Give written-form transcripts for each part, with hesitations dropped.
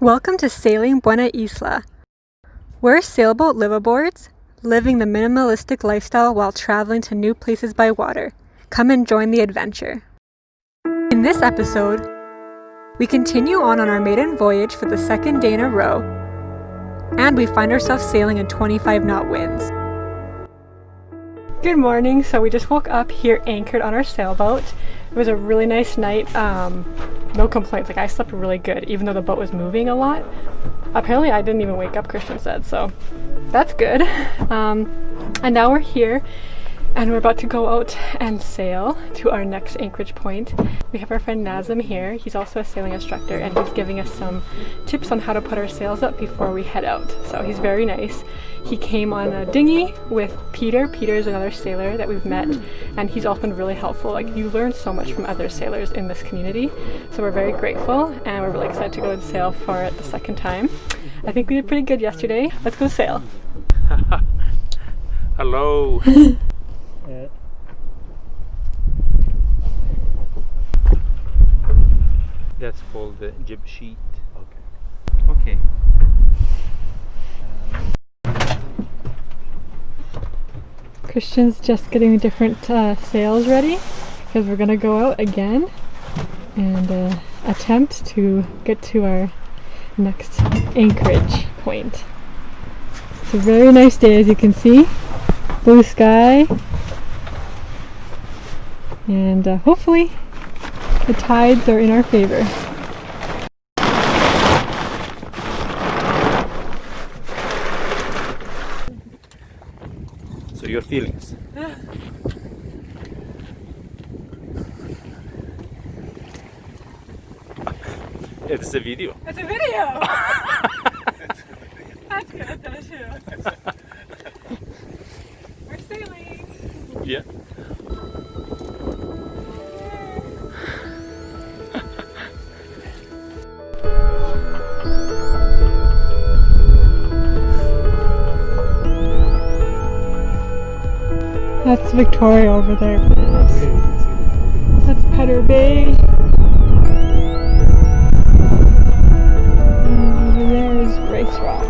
Welcome to Sailing Buena Isla. We're sailboat liveaboards, living the minimalistic lifestyle while traveling to new places by water. Come and join the adventure. In this episode, we continue on our maiden voyage for the second day in a row, and we find ourselves sailing in 25-knot winds. Good morning. So we just woke up here anchored on our sailboat. It was a really nice night. No complaints. Like, I slept really good even though the boat was moving a lot. Apparently I didn't even wake up, Christian said, so that's good. And now we're here and we're about to go out and sail to our next anchorage point. We have our friend Nazim here. He's also a sailing instructor and he's giving us some tips on how to put our sails up before we head out. So he's very nice. He came on a dinghy with Peter. Peter is another sailor that we've met and he's also been really helpful. Like, you learn so much from other sailors in this community. So we're very grateful and we're really excited to go and sail for it the second time. I think we did pretty good yesterday. Let's go sail. Hello. That's called the jib sheet. Okay. Christian's just getting different sails ready because we're gonna go out again and attempt to get to our next anchorage point. It's a very nice day, as you can see. Blue sky, and hopefully the tides are in our favor. So your feelings? It's a video. It's a video! That's good, though, too. We're sailing! Yeah. That's Victoria over there. That's Petter Bay. And over there is Race Rocks.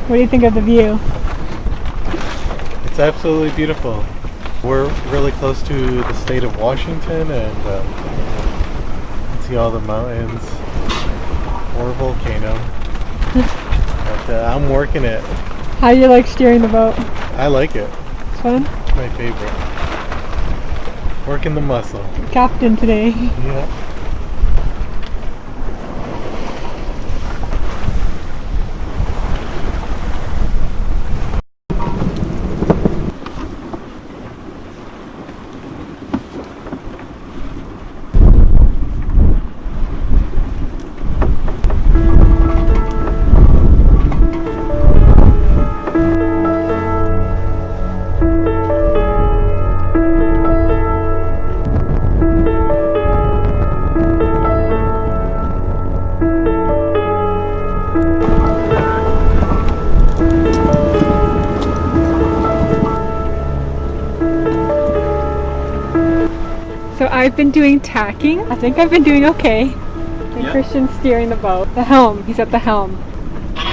What do you think of the view? It's absolutely beautiful. We're really close to the state of Washington and you can see all the mountains or volcano. But I'm working it. How do you like steering the boat? I like it. It's fun? It's my favorite. Working the muscle. Captain today. Yeah. So I've been doing tacking. I think I've been doing okay. And Yeah. Christian's steering the boat. The helm. He's at the helm. It's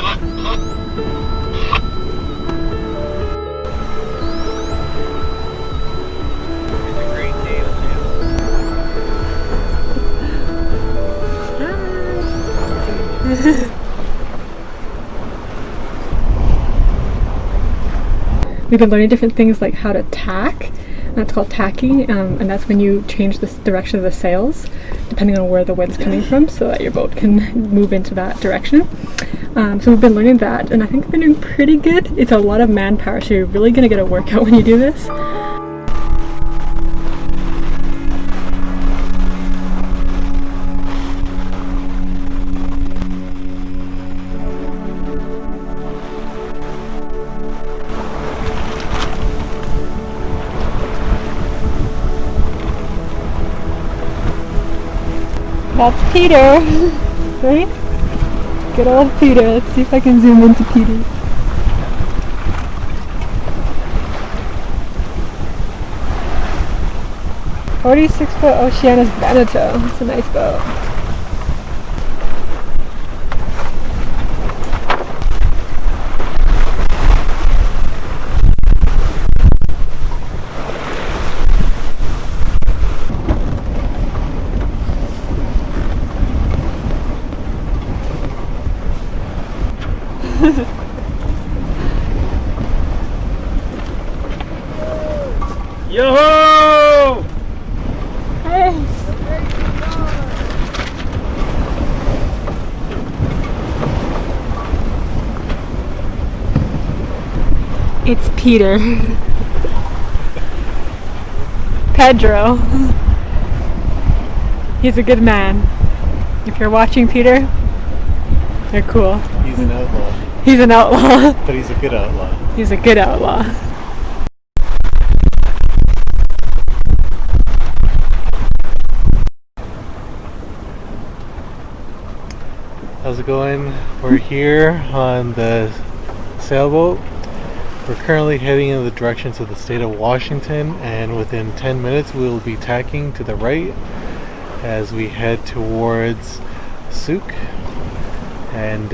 a great day to sail. We've been learning different things like how to tack. That's called tacking, and that's when you change the direction of the sails depending on where the wind's coming from so that your boat can move into that direction. So we've been learning that, and I think we've been doing pretty good. It's a lot of manpower, so you're really going to get a workout when you do this. That's Peter, right? Good old Peter. Let's see if I can zoom into Peter. "46-foot Oceanus Veneto." That's a nice boat. Yo-ho! Hey! It's Peter. Pedro. He's a good man. If you're watching, Peter, you're cool. He's an outlaw. He's an outlaw. But he's a good outlaw. He's a good outlaw. How's it going? We're here on the sailboat. We're currently heading in the direction to the state of Washington, and within 10 minutes we'll be tacking to the right as we head towards Souk. And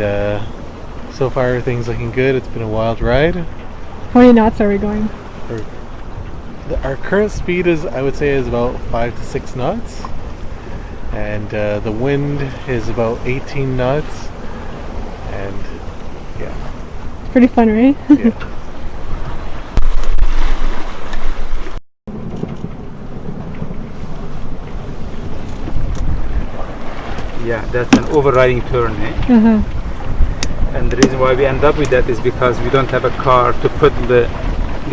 so far everything's looking good. It's been a wild ride. How many knots are we going? Our current speed is, I would say, is about 5 to 6 knots. And the wind is about 18 knots, and yeah, It's pretty fun, right? yeah. Yeah, that's an overriding turn, eh? Uh-huh. And the reason why we end up with that is because we don't have a car to put the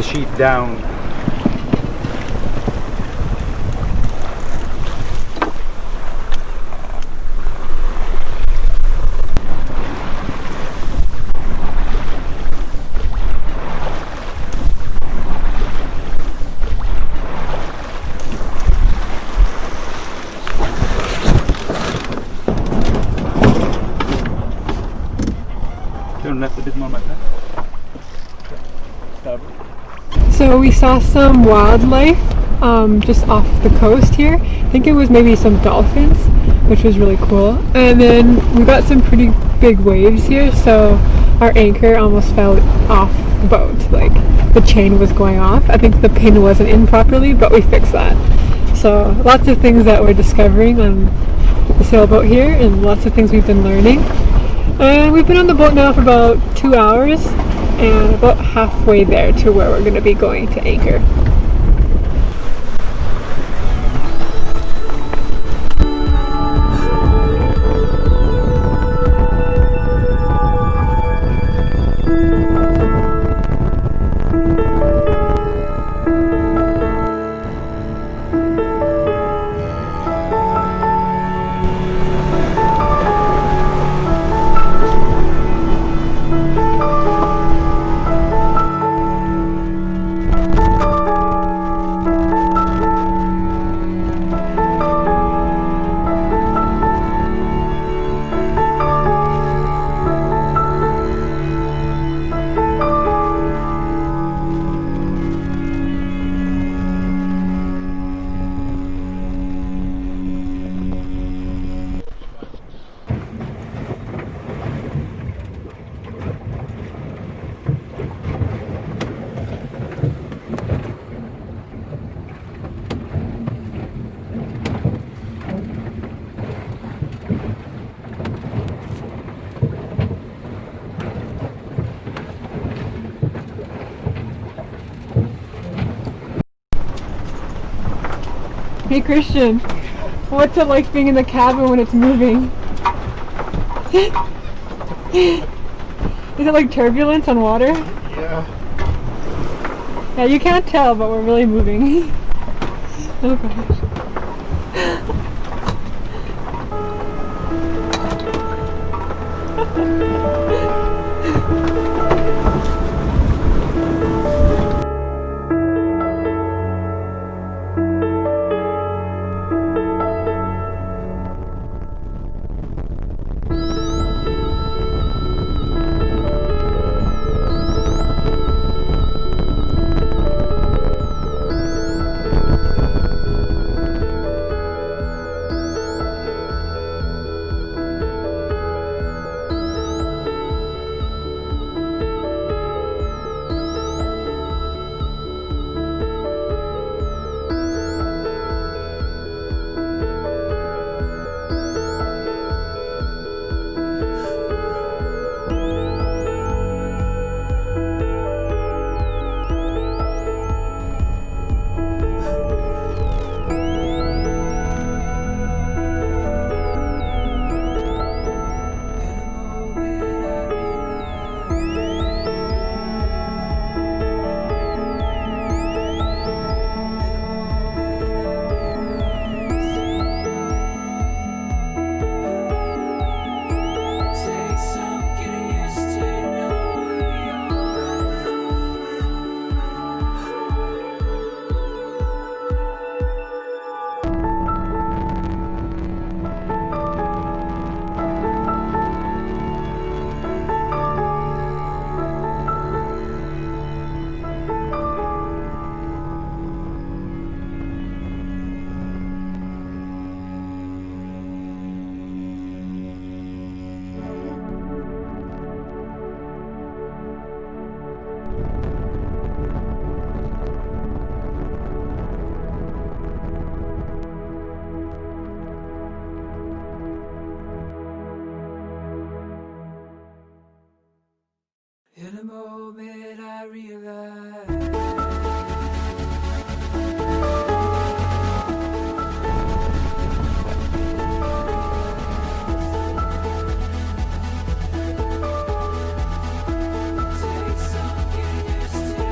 sheet down. Turn left a bit more like that. Stop. So we saw some wildlife just off the coast here. I think it was maybe some dolphins, which was really cool. And then we got some pretty big waves here, so our anchor almost fell off the boat. Like the chain was going off. I think the pin wasn't in properly, but we fixed that. So lots of things that we're discovering on the sailboat here, and lots of things we've been learning. And we've been on the boat now for about 2 hours, and about halfway there to where we're going to be going to anchor. Hey Christian, what's it like being in the cabin when it's moving? Is it like turbulence on water? Yeah. Yeah, you can't tell, but we're really moving. Oh gosh. In a moment I realized takes some getting used to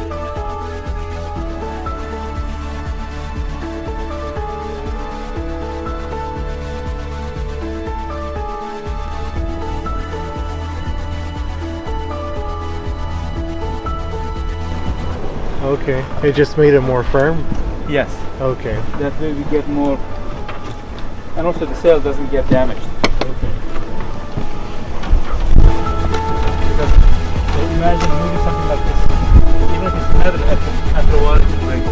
knowing we Okay. It just made it more firm? Yes. Okay. That way we get more, and also the sail doesn't get damaged. Okay. Because imagine moving something like this, even if it's metal, after a while it will break.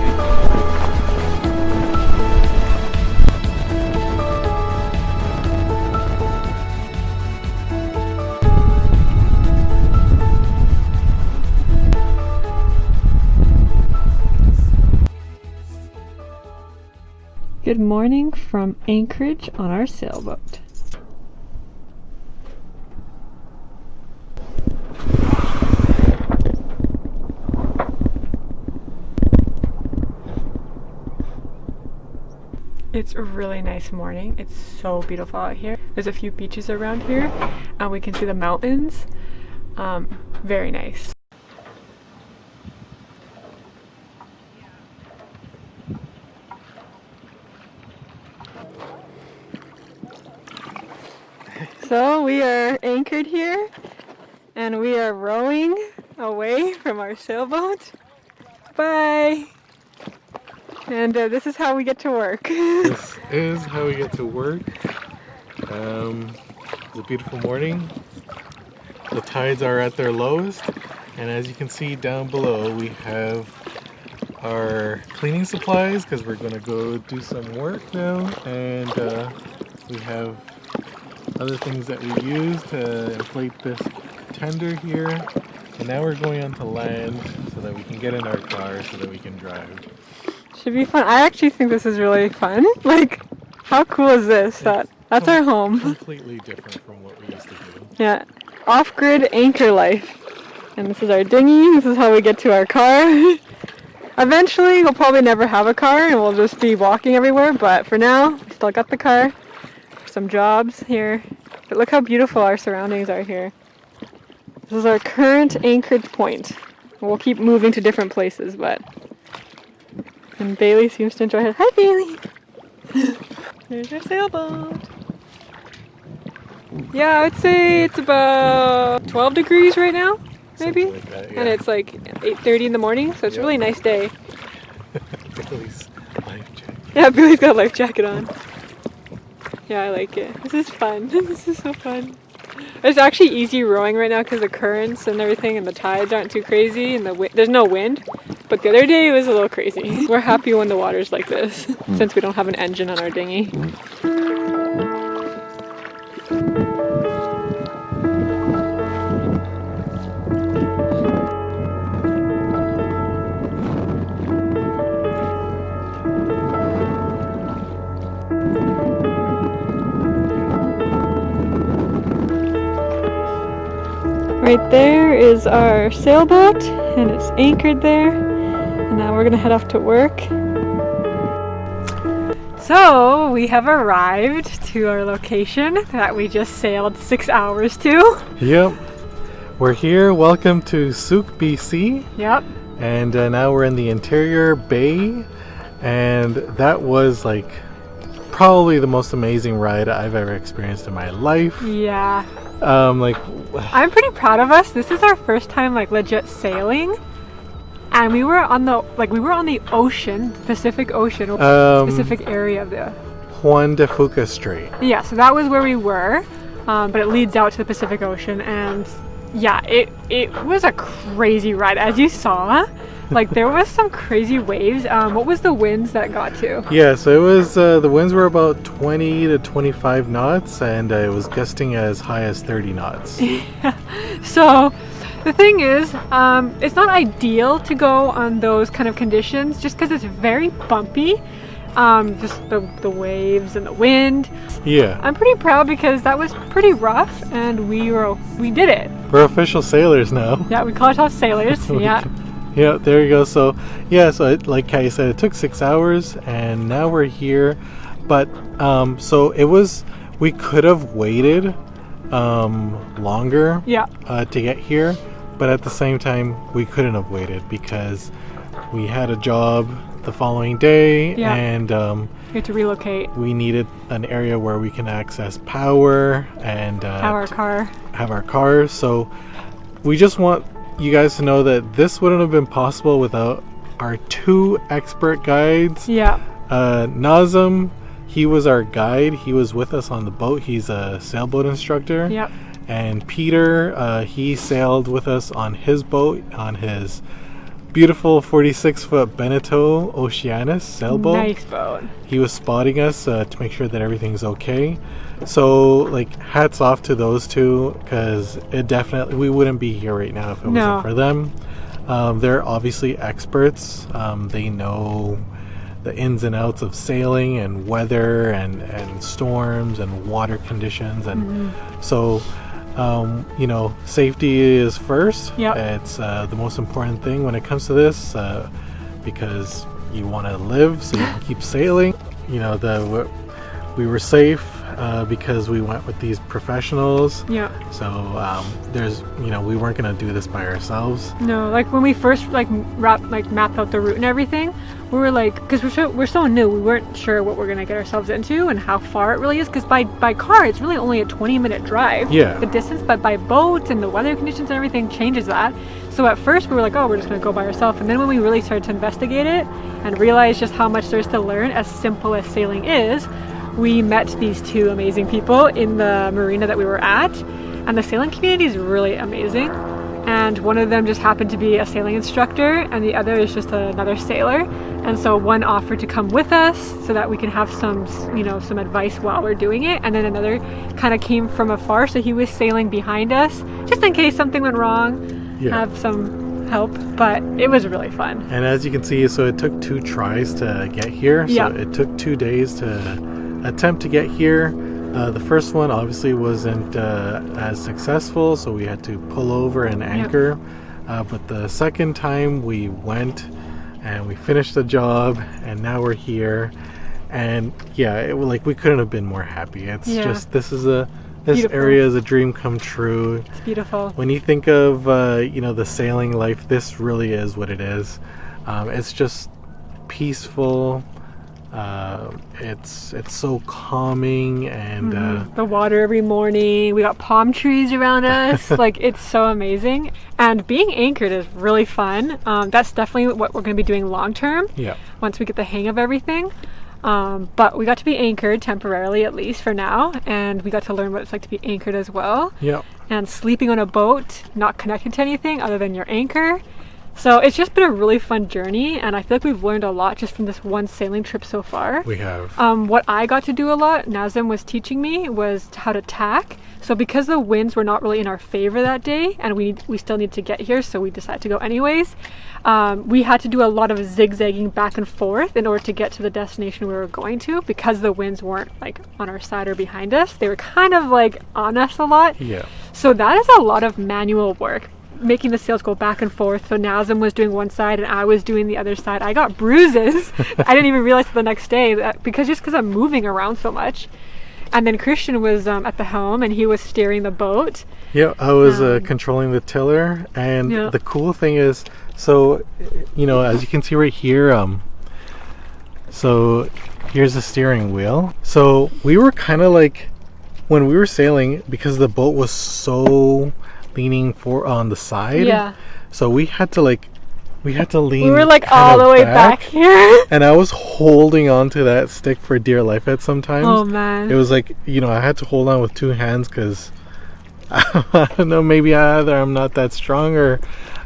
Good morning from Anchorage on our sailboat. It's a really nice morning. It's so beautiful out here. There's a few beaches around here and we can see the mountains. Very nice. So we are anchored here and we are rowing away from our sailboat. Bye! And this is how we get to work. This is how we get to work. It's a beautiful morning. The tides are at their lowest, and as you can see down below, we have our cleaning supplies because we're going to go do some work now, and we have other things that we use to inflate this tender here. And now we're going onto land so that we can get in our car so that we can drive. Should be fun. I actually think this is really fun. Like, how cool is this? That's our home. Completely different from what we used to do. Yeah, off-grid anchor life. And this is our dinghy. This is how we get to our car. Eventually, we'll probably never have a car and we'll just be walking everywhere, but for now, we still got the car. Some jobs here. But look how beautiful our surroundings are here. This is our current anchored point. We'll keep moving to different places, but... And Bailey seems to enjoy it. Hi, Bailey! There's your sailboat. Yeah, I would say it's about 12 degrees right now, maybe? Something like that, yeah. And it's like 8:30 in the morning, so it's a really nice day. Billy's life jacket. Yeah, Billy's got a life jacket on. Yeah, I like it. This is fun. This is so fun. It's actually easy rowing right now because the currents and everything and the tides aren't too crazy and there's no wind. But the other day it was a little crazy. We're happy when the water's like this since we don't have an engine on our dinghy. Right there is our sailboat, and it's anchored there. And now we're gonna head off to work. So we have arrived to our location that we just sailed 6 hours to. Yep. We're here. Welcome to Souk, BC. Yep. And now we're in the interior bay. And that was like probably the most amazing ride I've ever experienced in my life. Yeah. Like, I'm pretty proud of us. This is our first time like legit sailing. And we were on the ocean, Pacific Ocean, specific area of the... Juan de Fuca Strait. Yeah, so that was where we were, but it leads out to the Pacific Ocean, and yeah, it was a crazy ride. As you saw, like there was some crazy waves. What was the winds that got to? Yeah, so it was, the winds were about 20 to 25 knots, and it was gusting as high as 30 knots. So... The thing is, it's not ideal to go on those kind of conditions just because it's very bumpy. Just the waves and the wind. Yeah. I'm pretty proud because that was pretty rough and we did it. We're official sailors now. Yeah, we call ourselves sailors. Yeah. Yeah, there you go. So, yeah, so like Katja said, it took 6 hours and now we're here. But, so it was, we could have waited longer to get here. But at the same time, we couldn't have waited because we had a job the following day and we had to relocate. We needed an area where we can access power and have our car. So we just want you guys to know that this wouldn't have been possible without our two expert guides. Yeah. Nazem, he was our guide. He was with us on the boat. He's a sailboat instructor. Yep. And Peter, he sailed with us on his boat, on his beautiful 46-foot Beneteau Oceanus sailboat. Nice boat. He was spotting us to make sure that everything's okay. So, like, hats off to those two, because we wouldn't be here right now if it wasn't for them. They're obviously experts. They know the ins and outs of sailing and weather and storms and water conditions. And so... you know, safety is first. Yep. It's the most important thing when it comes to this because you want to live so you can keep sailing. You know, we were safe because we went with these professionals. Yeah. So we weren't gonna do this by ourselves. No, like when we first mapped out the route and everything, we were like, because we're so new, we weren't sure what we're gonna get ourselves into and how far it really is. Because by car, it's really only a 20-minute drive. Yeah. The distance, but by boat and the weather conditions and everything changes that. So at first we were like, oh, we're just gonna go by ourselves. And then when we really started to investigate it and realize just how much there's to learn, as simple as sailing is, we met these two amazing people in the marina that we were at, and the sailing community is really amazing. And one of them just happened to be a sailing instructor, and the other is just another sailor. And so one offered to come with us so that we can have some advice while we're doing it. And then another kind of came from afar, so he was sailing behind us just in case something went wrong. Yeah. Have some help, but it was really fun. And as you can see, so it took 2 tries to get here. So it took 2 days to attempt to get here. The first one obviously wasn't as successful, so we had to pull over and anchor. But the second time we went, and we finished the job, and now we're here. And yeah, like we couldn't have been more happy. It's just this Beautiful. area is a dream come true. It's beautiful. When you think of the sailing life, this really is what it is. It's just peaceful. It's so calming, and The water every morning. We got palm trees around us. Like, it's so amazing. And being anchored is really fun. That's definitely what we're going to be doing long term. yeah, Once we get the hang of everything. But we got to be anchored temporarily, at least for now, and we got to learn what it's like to be anchored as well. yeah, And sleeping on a boat, not connected to anything other than your anchor. So it's just been a really fun journey, and I feel like we've learned a lot just from this one sailing trip so far. we have. What I got to do a lot, Nazem was teaching me, was how to tack. So because the winds were not really in our favor that day, and we still need to get here, so we decided to go anyways, we had to do a lot of zigzagging back and forth in order to get to the destination we were going to, because the winds weren't like on our side or behind us. They were kind of like on us a lot. Yeah. So that is a lot of manual work, making the sails go back and forth. So Nazem was doing one side and I was doing the other side. I got bruises. I didn't even realize the next day that because I'm moving around so much. And then Christian was at the helm, and he was steering the boat. Yeah, I was controlling the tiller, and Yeah. the cool thing is, so as you can see right here, so here's the steering wheel. So we were kind of like, when we were sailing, because the boat was so leaning on the side. Yeah. So we had to lean. We were like kind all of the way back here. And I was holding on to that stick for dear life at some times. Oh man. It was like, I had to hold on with two hands because I don't know, maybe either I'm not that strong or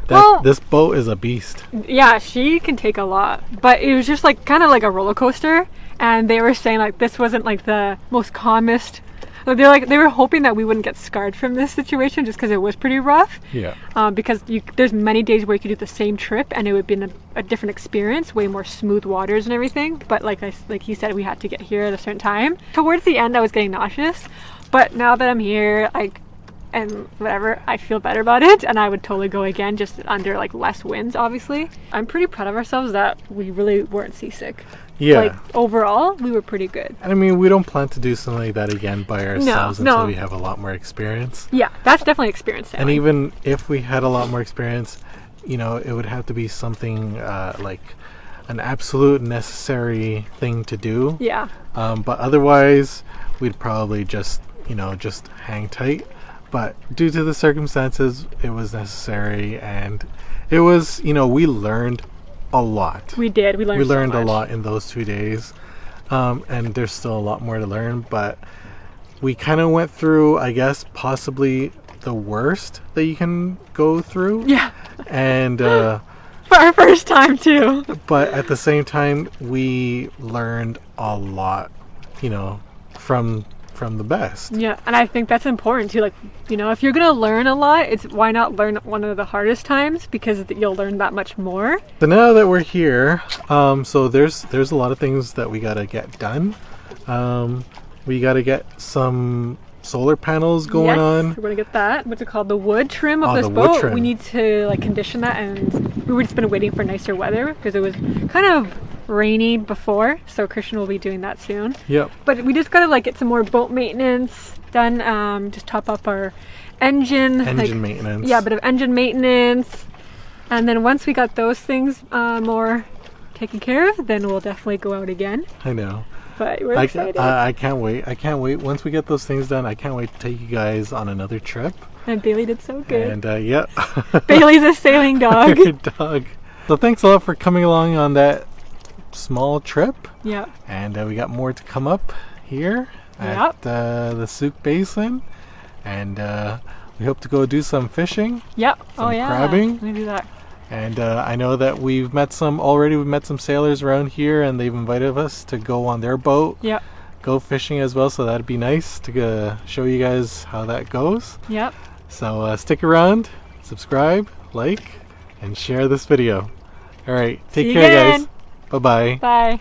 that this boat is a beast. Yeah, she can take a lot, but it was just like kind of like a roller coaster. And they were saying like this wasn't like the most calmest. They were hoping that we wouldn't get scarred from this situation just because it was pretty rough. Yeah. Because there's many days where you could do the same trip and it would be a different experience, way more smooth waters and everything. But like he said, we had to get here at a certain time. Towards the end, I was getting nauseous, but now that I'm here, and whatever, I feel better about it, and I would totally go again, just under like less winds. Obviously, I'm pretty proud of ourselves that we really weren't seasick. Yeah. Like overall, we were pretty good. And I mean, we don't plan to do something like that again by ourselves until no. we have a lot more experience. Yeah, that's definitely experience sailing. And even if we had a lot more experience, it would have to be something like an absolute necessary thing to do. Yeah. But otherwise, we'd probably just hang tight. But due to the circumstances, it was necessary, and it was, we learned a lot. We did. We learned so a much. lot in those 2 days, and there's still a lot more to learn. But we kind of went through, I guess, possibly the worst that you can go through. Yeah. And for our first time too. but at the same time, we learned a lot, from the best. Yeah, and I think that's important too. Like, if you're gonna learn a lot, why not learn one of the hardest times, because you'll learn that much more. So now that we're here, so there's a lot of things that we gotta get done. We gotta get some solar panels going on. We're gonna get that. What's it called? The wood trim of Oh, this the wood boat. trim. We need to condition that, and we've just been waiting for nicer weather because it was kind of rainy before. So Christian will be doing that soon. Yep. But we just gotta get some more boat maintenance done. Just top up our engine. Maintenance. Yeah, a bit of engine maintenance. And then once we got those things more taken care of, then we'll definitely go out again. I know. But we're excited. I can't wait. I can't wait. Once we get those things done, I can't wait to take you guys on another trip. And Bailey did so good. And yeah. Bailey's a sailing dog. Good dog. So thanks a lot for coming along on that small trip. Yeah. And we got more to come up here at the Souk Basin. And we hope to go do some fishing. Yep. Some crabbing. We're gonna do that. And I know that we've met some sailors around here, and they've invited us to go on their boat. Yep. Go fishing as well, so that'd be nice to show you guys how that goes. Yep. So stick around, subscribe, like, and share this video. All right, take See you care, again. guys. Bye-bye. Bye.